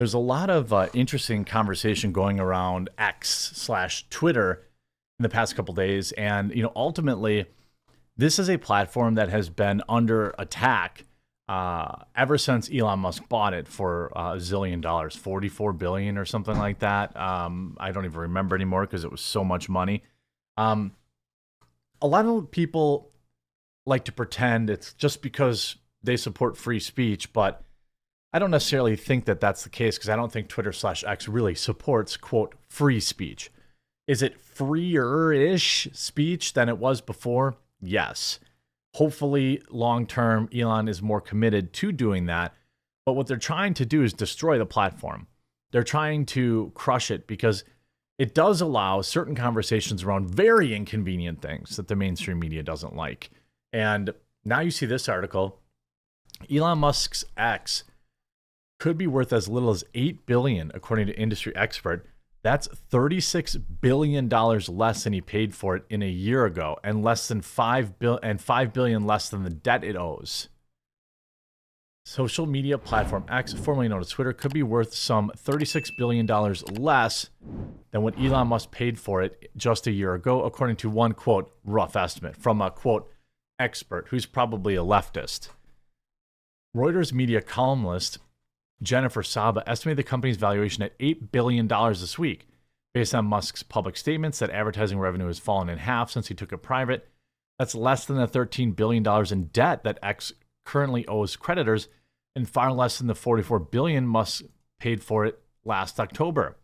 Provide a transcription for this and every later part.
There's a lot of interesting conversation going around X slash Twitter in the past couple days, and ultimately, this is a platform that has been under attack ever since Elon Musk bought it for a zillion dollars, 44 billion or something like that. I don't even remember anymore because it was so much money. Um, a lot of people like to pretend it's just because they support free speech, but I don't necessarily think that that's the case because I don't think Twitter slash X really supports, quote, free speech. Is it freer-ish speech than it was before? Yes. Hopefully, long term, Elon is more committed to doing that. But what they're trying to do is destroy the platform. They're trying to crush it because it does allow certain conversations around very inconvenient things that the mainstream media doesn't like. And now you see this article. Elon Musk's X could be worth as little as $8 billion, according to industry expert. That's $36 billion less than he paid for it in a year ago, and less than $5 billion less than the debt it owes. Social media platform X, formerly known as Twitter, could be worth some $36 billion less than what Elon Musk paid for it just a year ago, according to one, quote, rough estimate from a, quote, expert who's probably a leftist. Reuters media columnist Jennifer Saba estimated the company's valuation at $8 billion this week, based on Musk's public statements that advertising revenue has fallen in half since he took it private. That's less than the $13 billion in debt that X currently owes creditors, and far less than the $44 billion Musk paid for it last October.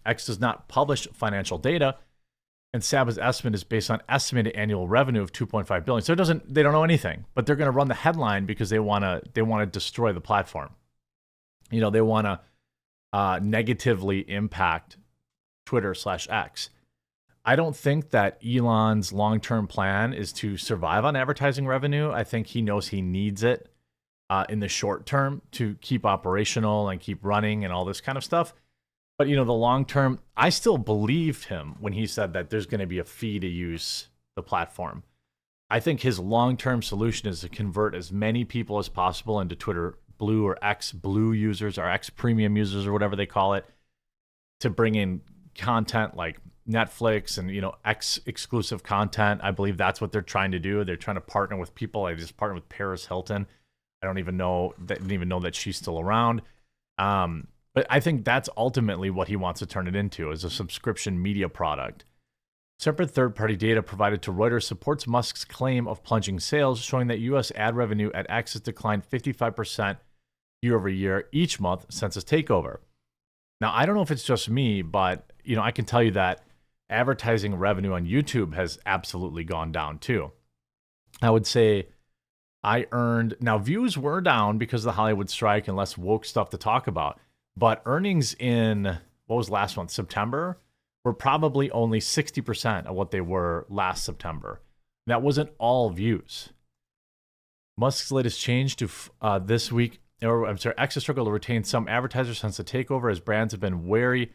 X does not publish financial data, and Saba's estimate is based on estimated annual revenue of $2.5 billion. So they don't know anything, but they're going to run the headline because they want to destroy the platform. They want to negatively impact Twitter slash X. I don't think that Elon's long-term plan is to survive on advertising revenue. I think he knows he needs it in the short term to keep operational and keep running and all this kind of stuff. But, the long term, I still believed him when he said that there's going to be a fee to use the platform. I think his long-term solution is to convert as many people as possible into Twitter Blue or X Blue users or X Premium users or whatever they call it, to bring in content like Netflix and X exclusive content. I believe that's what they're trying to do. They're trying to partner with people. I just partnered with Paris Hilton. I didn't even know that she's still around. But I think that's ultimately what he wants to turn it into, is a subscription media product. Separate third-party data provided to Reuters supports Musk's claim of plunging sales, showing that U.S. ad revenue at X has declined 55% year over year each month since its takeover. Now, I don't know if it's just me, but I can tell you that advertising revenue on YouTube has absolutely gone down too. I would say views were down because of the Hollywood strike and less woke stuff to talk about, but earnings in, what was last month, September, were probably only 60% of what they were last September. That wasn't all views. Musk's latest change to this week, X has struggled to retain some advertisers since the takeover, as brands have been wary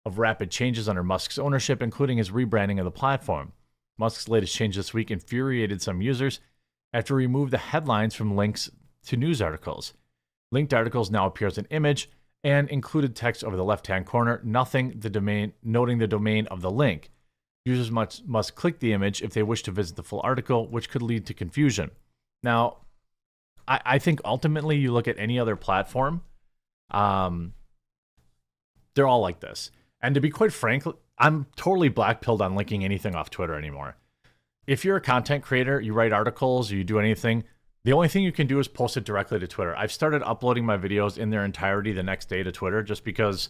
of rapid changes under Musk's ownership, including his rebranding of the platform. Musk's latest change this week infuriated some users after he removed the headlines from links to news articles. Linked articles now appear as an image and included text over the left-hand corner, noting the domain of the link. Users must click the image if they wish to visit the full article, which could lead to confusion. Now, I think ultimately you look at any other platform, they're all like this. And to be quite frank, I'm totally blackpilled on linking anything off Twitter anymore. If you're a content creator, you write articles, or you do anything, the only thing you can do is post it directly to Twitter. I've started uploading my videos in their entirety the next day to Twitter, just because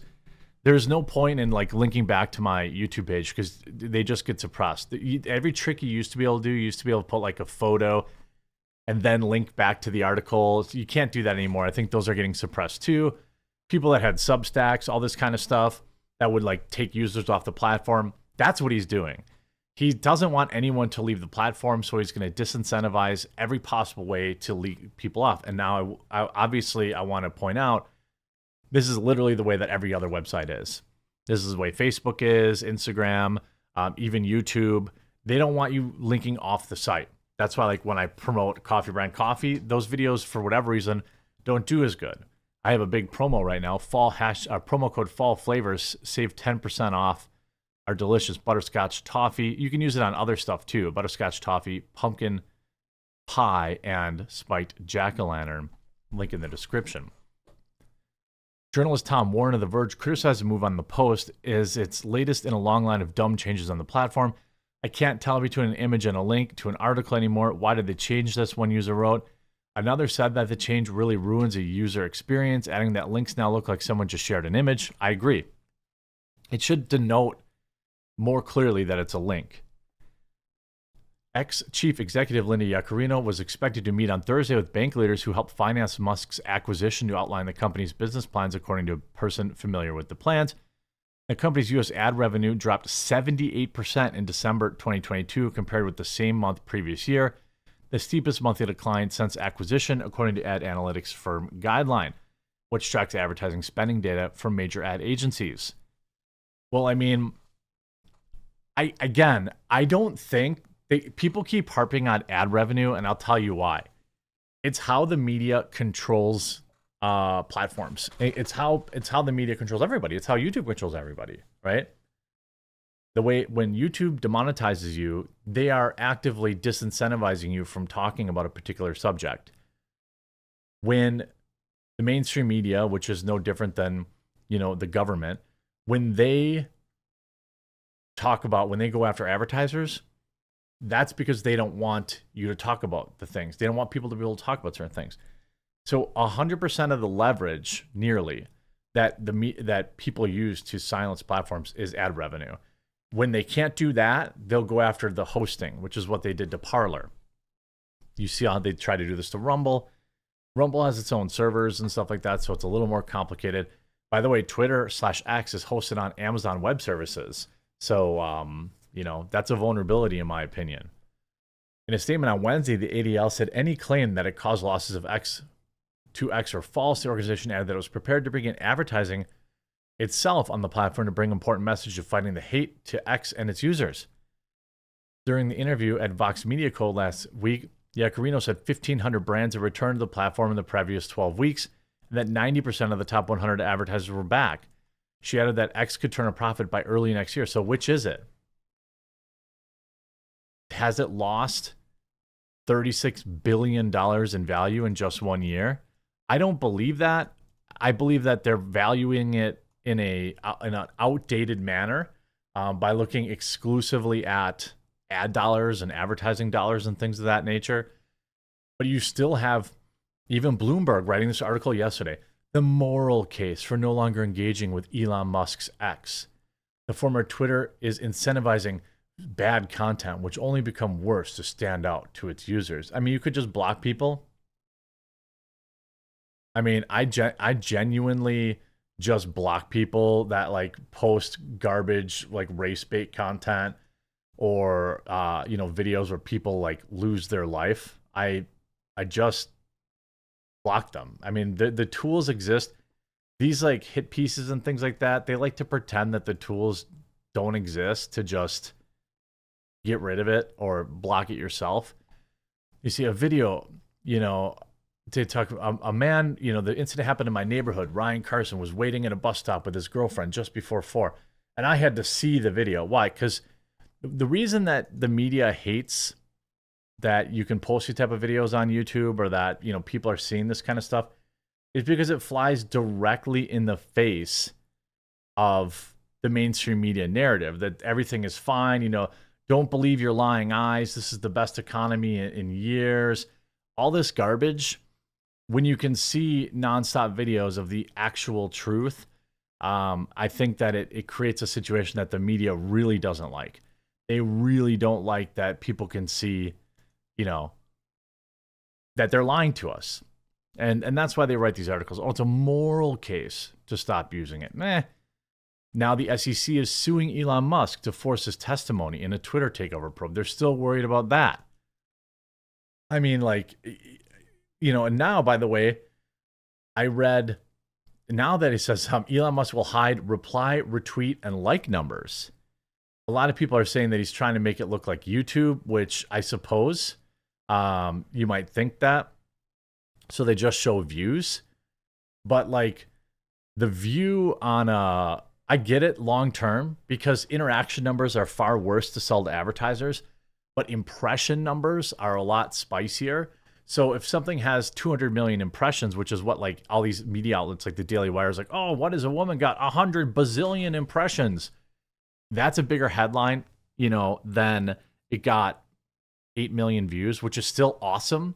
there's no point in linking back to my YouTube page because they just get suppressed. Every trick you used to be able to put a photo and then link back to the article. You can't do that anymore. I think those are getting suppressed too. People that had Substacks, all this kind of stuff that would take users off the platform. That's what he's doing. He doesn't want anyone to leave the platform, so he's going to disincentivize every possible way to lead people off. And now, I want to point out, this is literally the way that every other website is. This is the way Facebook is, Instagram, even YouTube. They don't want you linking off the site. That's why, when I promote Coffee Brand Coffee, those videos, for whatever reason, don't do as good. I have a big promo right now. Promo code fall flavors, save 10% off our delicious butterscotch toffee. You can use it on other stuff too. Butterscotch toffee, pumpkin pie, and spiked jack-o'-lantern. Link in the description. Journalist Tom Warren of The Verge criticized the move on the Post as its latest in a long line of dumb changes on the platform. I can't tell between an image and a link to an article anymore. Why did they change this? One user wrote. Another said that the change really ruins a user experience, adding that links now look like someone just shared an image. I agree. It should denote more clearly that it's a link. Ex-chief executive Linda Yaccarino was expected to meet on Thursday with bank leaders who helped finance Musk's acquisition to outline the company's business plans, according to a person familiar with the plans. The company's U.S. ad revenue dropped 78% in December 2022 compared with the same month previous year, the steepest monthly decline since acquisition, according to ad analytics firm Guideline, which tracks advertising spending data from major ad agencies. Well, I mean, I don't think people keep harping on ad revenue, and I'll tell you why. It's how the media controls platforms. It's how the media controls everybody. It's how YouTube controls everybody, right? The way when YouTube demonetizes you, they are actively disincentivizing you from talking about a particular subject. When the mainstream media, which is no different than, the government, when they go after advertisers, that's because they don't want you to talk about the things. They don't want people to be able to talk about certain things. So 100% of the leverage, nearly, that people use to silence platforms is ad revenue. When they can't do that, they'll go after the hosting, which is what they did to Parler. You see how they try to do this to Rumble. Rumble has its own servers and stuff like that, so it's a little more complicated. By the way, Twitter/X is hosted on Amazon Web Services. So, that's a vulnerability in my opinion. In a statement on Wednesday, the ADL said any claim that it caused losses of X are false. The organization added that it was prepared to begin advertising itself on the platform to bring important message of fighting the hate to X and its users. During the interview at Vox Media Co. last week, Yaccarino said 1,500 brands have returned to the platform in the previous 12 weeks, and that 90% of the top 100 advertisers were back. She added that X could turn a profit by early next year. So which is it? Has it lost $36 billion in value in just 1 year? I don't believe that. I believe that they're valuing it in an outdated manner by looking exclusively at ad dollars and advertising dollars and things of that nature. But you still have even Bloomberg writing this article yesterday. The moral case for no longer engaging with Elon Musk's X. The former Twitter is incentivizing bad content, which only become worse to stand out to its users. I mean, you could just block people. I mean, I genuinely just block people that post garbage, race bait content or videos where people lose their life. I just block them. I mean, the tools exist. These hit pieces and things like that, they like to pretend that the tools don't exist to just get rid of it or block it yourself. You see a video, to talk a man, the incident happened in my neighborhood. Ryan Carson was waiting at a bus stop with his girlfriend just before 4. And I had to see the video. Why? Because the reason that the media hates that you can post these type of videos on YouTube or that, people are seeing this kind of stuff is because it flies directly in the face of the mainstream media narrative that everything is fine. Don't believe your lying eyes. This is the best economy in years. All this garbage. When you can see nonstop videos of the actual truth, I think that it creates a situation that the media really doesn't like. They really don't like that people can see, that they're lying to us. And that's why they write these articles. Oh, it's a moral case to stop using it. Meh. Now the SEC is suing Elon Musk to force his testimony in a Twitter takeover probe. They're still worried about that. I mean, and now, by the way, I read now that he says Elon Musk will hide reply, retweet, and like numbers. A lot of people are saying that he's trying to make it look like YouTube, which I suppose you might think that. So they just show views. But like the view on I get it long term because interaction numbers are far worse to sell to advertisers, but impression numbers are a lot spicier. So if something has 200 million impressions, which is what like all these media outlets like the Daily Wire is like, oh, what is a woman got 100 bazillion impressions? That's a bigger headline, you know, than it got 8 million views, which is still awesome.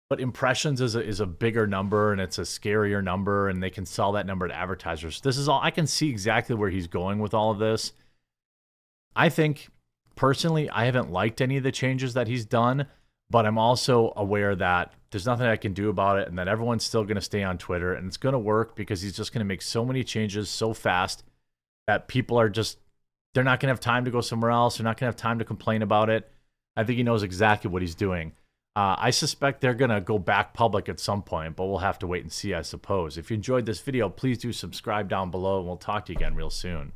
But impressions is a bigger number and it's a scarier number, and they can sell that number to advertisers. This is all I can see exactly where he's going with all of this. I think personally, I haven't liked any of the changes that he's done, but I'm also aware that there's nothing I can do about it, and that everyone's still going to stay on Twitter, and it's going to work because he's just going to make so many changes so fast that people are just, they're not going to have time to go somewhere else. They're not going to have time to complain about it. I think he knows exactly what he's doing. I suspect they're going to go back public at some point, but we'll have to wait and see, I suppose. If you enjoyed this video, please do subscribe down below, and we'll talk to you again real soon.